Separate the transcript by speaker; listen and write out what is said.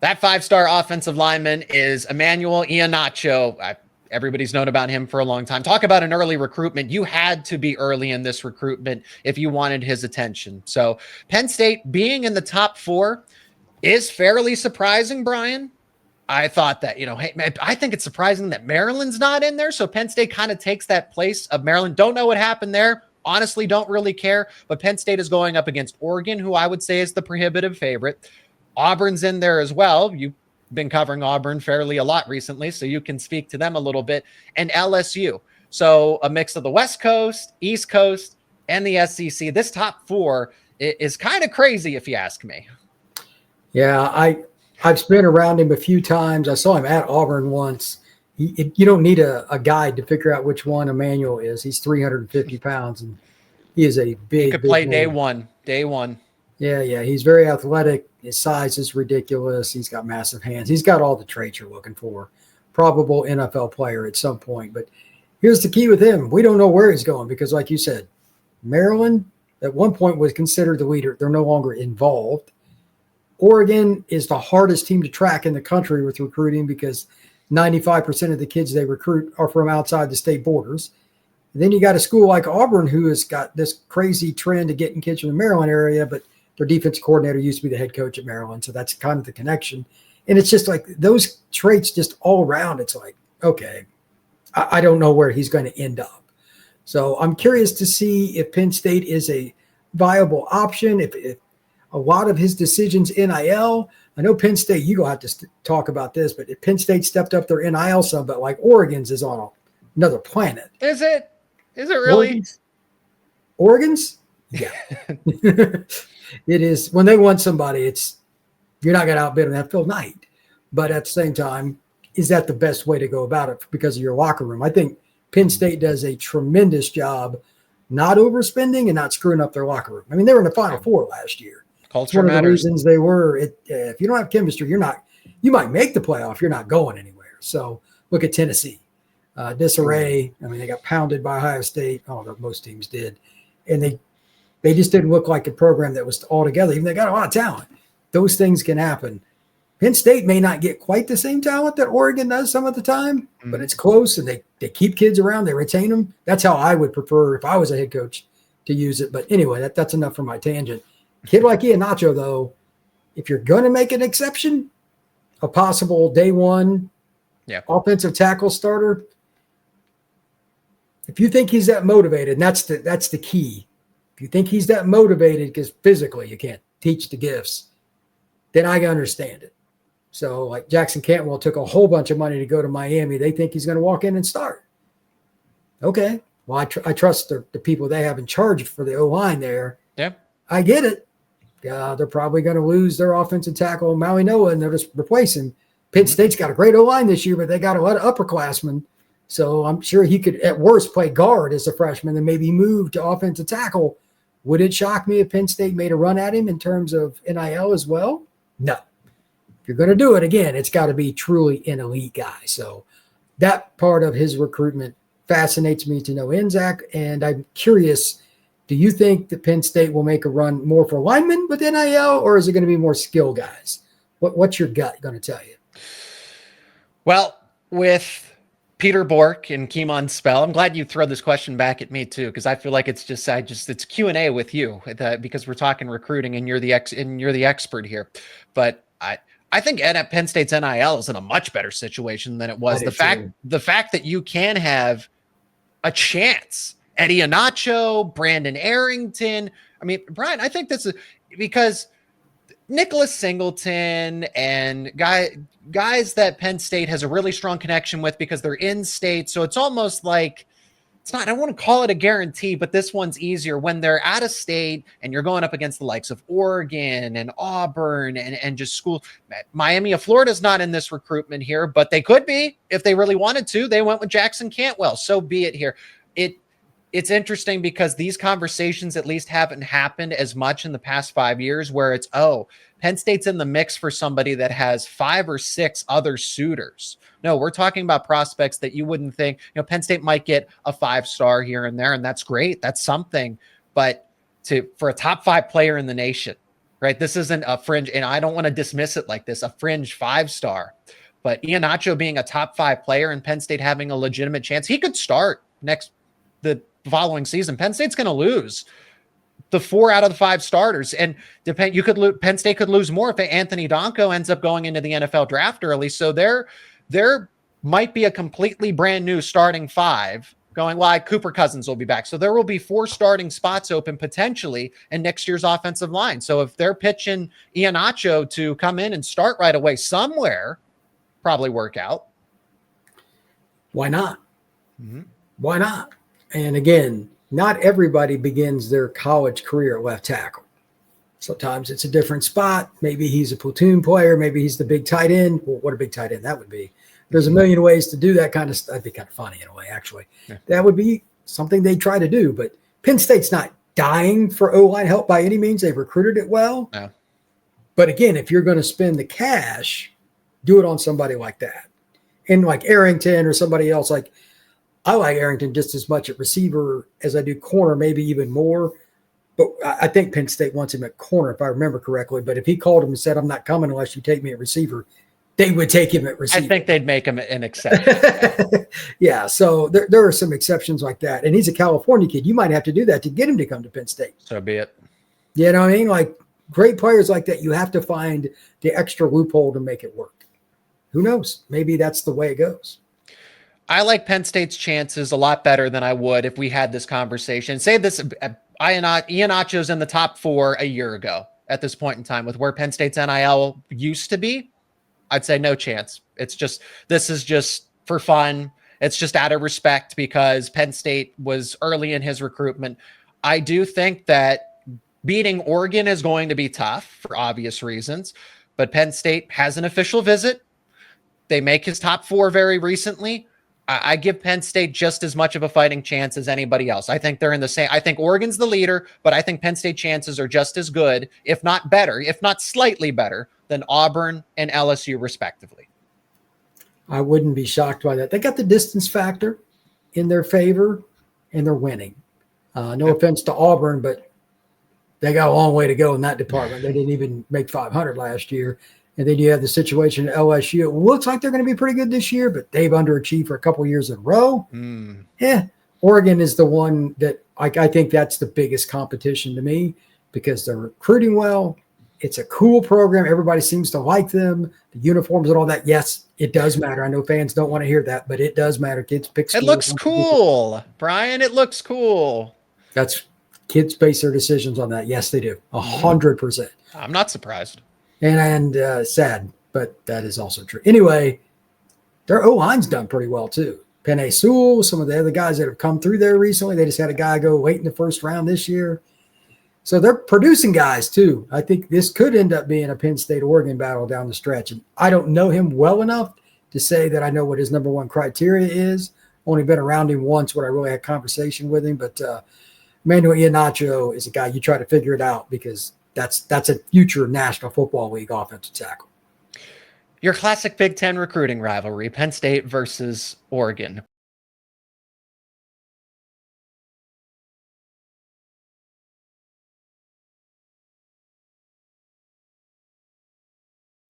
Speaker 1: That 5-star offensive lineman is Immanuel Iheanacho. Everybody's known about him for a long time. Talk about an early recruitment. You had to be early in this recruitment if you wanted his attention. So Penn State being in the top 4 is fairly surprising, Brian. I thought that, hey, I think it's surprising that Maryland's not in there. So Penn State kind of takes that place of Maryland. Don't know what happened there. Honestly, don't really care. But Penn State is going up against Oregon, who I would say is the prohibitive favorite. Auburn's in there as well. You've been covering Auburn fairly a lot recently, so you can speak to them a little bit. And LSU. So a mix of the West Coast, East Coast, and the SEC. This top 4 is kind of crazy, if you ask me.
Speaker 2: Yeah, I've been around him a few times. I saw him at Auburn once. You don't need a guide to figure out which one Emmanuel is. He's 350 pounds, and he is a big.
Speaker 1: He could play day one.
Speaker 2: Yeah. He's very athletic. His size is ridiculous. He's got massive hands. He's got all the traits you're looking for. Probable NFL player at some point. But here's the key with him. We don't know where he's going because, like you said, Maryland at one point was considered the leader. They're no longer involved. Oregon is the hardest team to track in the country with recruiting because 95% of the kids they recruit are from outside the state borders. And then you got a school like Auburn who has got this crazy trend of getting kids from the Maryland area, but their defensive coordinator used to be the head coach at Maryland. So that's kind of the connection. And it's just like those traits just all around. It's like, okay, I don't know where he's going to end up. So I'm curious to see if Penn State is a viable option, if a lot of his decisions NIL. I know Penn State, you go have to talk about this, but if Penn State stepped up their NIL some, but like Oregon's is on another planet.
Speaker 1: Is it really?
Speaker 2: Oregon's? Yeah. It is. When they want somebody, you're not going to outbid them. That Phil Knight. But at the same time, is that the best way to go about it because of your locker room? I think Penn State does a tremendous job not overspending and not screwing up their locker room. I mean, they were in the Final Four last year.
Speaker 1: Culture
Speaker 2: one of the
Speaker 1: matters.
Speaker 2: reasons they were. If you don't have chemistry, you might make the playoff. You're not going anywhere. So look at Tennessee. Disarray. I mean, they got pounded by Ohio State. Oh, most teams did. And they just didn't look like a program that was all together. Even they got a lot of talent. Those things can happen. Penn State may not get quite the same talent that Oregon does some of the time, but it's close, and they keep kids around. They retain them. That's how I would prefer if I was a head coach to use it. But anyway, that's enough for my tangent. Kid like Iheanacho, though, if you're going to make an exception, a possible day one offensive tackle starter, if you think he's that motivated, and that's the key. If you think he's that motivated because physically you can't teach the gifts, then I can understand it. So like Jackson Cantwell took a whole bunch of money to go to Miami. They think he's going to walk in and start. Okay. Well, I trust the people they have in charge for the O-line there.
Speaker 1: Yeah.
Speaker 2: I get it. They're probably going to lose their offensive tackle, Maui Noah, and they'll just replace him. Penn State's got a great O-line this year, but they got a lot of upperclassmen. So I'm sure he could at worst play guard as a freshman and maybe move to offensive tackle. Would it shock me if Penn State made a run at him in terms of NIL as well? No. If you're going to do it, again, it's got to be truly an elite guy. So that part of his recruitment fascinates me to no end, Zach. And I'm curious, do you think that Penn State will make a run more for linemen with NIL, or is it going to be more skill guys? What's your gut going to tell you?
Speaker 1: Well, with Peter Bork and Keemon Spell, I'm glad you throw this question back at me too, because I feel like it's Q&A with you because we're talking recruiting and you're the expert here. But I think Penn State's NIL is in a much better situation than it was. The fact that you can have a chance at Iheanacho, Brandon Arrington. I mean, Brian, I think this is because Nicholas Singleton and guys that Penn State has a really strong connection with because they're in state. So it's almost like I don't want to call it a guarantee, but this one's easier when they're out of state and you're going up against the likes of Oregon and Auburn and just school. Miami of Florida's not in this recruitment here, but they could be if they really wanted to. They went with Jackson Cantwell. So be it here. It's interesting because these conversations at least haven't happened as much in the past 5 years where it's, Penn State's in the mix for somebody that has 5 or 6 other suitors. No, we're talking about prospects that you wouldn't think, Penn State might get a 5-star here and there, and that's great. That's something. But for a top 5 player in the nation, right? This isn't a fringe, and I don't want to dismiss it like this, a fringe 5-star. But Iheanacho being a top 5 player and Penn State having a legitimate chance, he could start the following season. Penn State's going to lose the 4 out of the 5 starters, and Penn State could lose more if Anthony Donko ends up going into the NFL draft early. So there might be a completely brand new starting 5 going, well, Cooper Cousins will be back. So there will be 4 starting spots open potentially in next year's offensive line. So if they're pitching Iheanacho to come in and start right away somewhere, probably work out.
Speaker 2: Why not? Why not? And again, not everybody begins their college career at left tackle. Sometimes it's a different spot. Maybe he's a platoon player. Maybe he's the big tight end. Well, what a big tight end that would be. There's a million ways to do that kind of stuff. That'd be kind of funny in a way, actually. Yeah. That would be something they try to do. But Penn State's not dying for O-line help by any means. They've recruited it well.
Speaker 1: Yeah.
Speaker 2: But again, if you're going to spend the cash, do it on somebody like that. And like Arrington or somebody else. Like, I like Arrington just as much at receiver as I do corner, maybe even more. But I think Penn State wants him at corner, if I remember correctly. But if he called him and said, I'm not coming unless you take me at receiver, they would take him at receiver.
Speaker 1: I think they'd make him an exception.
Speaker 2: Yeah, so there are some exceptions like that. And he's a California kid. You might have to do that to get him to come to Penn State.
Speaker 1: So be it.
Speaker 2: You know what I mean? Like, great players like that, you have to find the extra loophole to make it work. Who knows? Maybe that's the way it goes.
Speaker 1: I like Penn State's chances a lot better than I would if we had this conversation. Say this, Iheanacho's in the top 4 a year ago at this point in time with where Penn State's NIL used to be. I'd say no chance. This is just for fun. It's just out of respect because Penn State was early in his recruitment. I do think that beating Oregon is going to be tough for obvious reasons, but Penn State has an official visit. They make his top 4 very recently. I give Penn State just as much of a fighting chance as anybody else. I think they're in the same. I think Oregon's the leader, but I think Penn State chances are just as good, if not better, if not slightly better than Auburn and LSU respectively.
Speaker 2: I wouldn't be shocked by that. They got the distance factor in their favor and they're winning. No offense to Auburn, but they got a long way to go in that department. They didn't even make 500 last year. And then you have the situation at LSU. It looks like they're going to be pretty good this year, but they've underachieved for a couple of years in a row. Yeah, Oregon is the one that I think that's the biggest competition to me because they're recruiting well. It's a cool program. Everybody seems to like them. The uniforms and all that. Yes, it does matter. I know fans don't want to hear that, but it does matter. Kids pick schools.
Speaker 1: It looks cool, Brian. It looks cool.
Speaker 2: That's kids base their decisions on that. Yes, they do. 100%.
Speaker 1: I'm not surprised.
Speaker 2: And sad, but that is also true. Anyway, their O-line's done pretty well too. Penn Sewell, some of the other guys that have come through there recently, they just had a guy go late in the first round this year. So they're producing guys too. I think this could end up being a Penn State-Oregon battle down the stretch. And I don't know him well enough to say that I know what his number one criteria is. Only been around him once where I really had conversation with him. But Emmanuel Iheanacho is a guy you try to figure it out because that's a future National Football League offensive tackle.
Speaker 1: Your classic Big Ten recruiting rivalry, Penn State versus Oregon.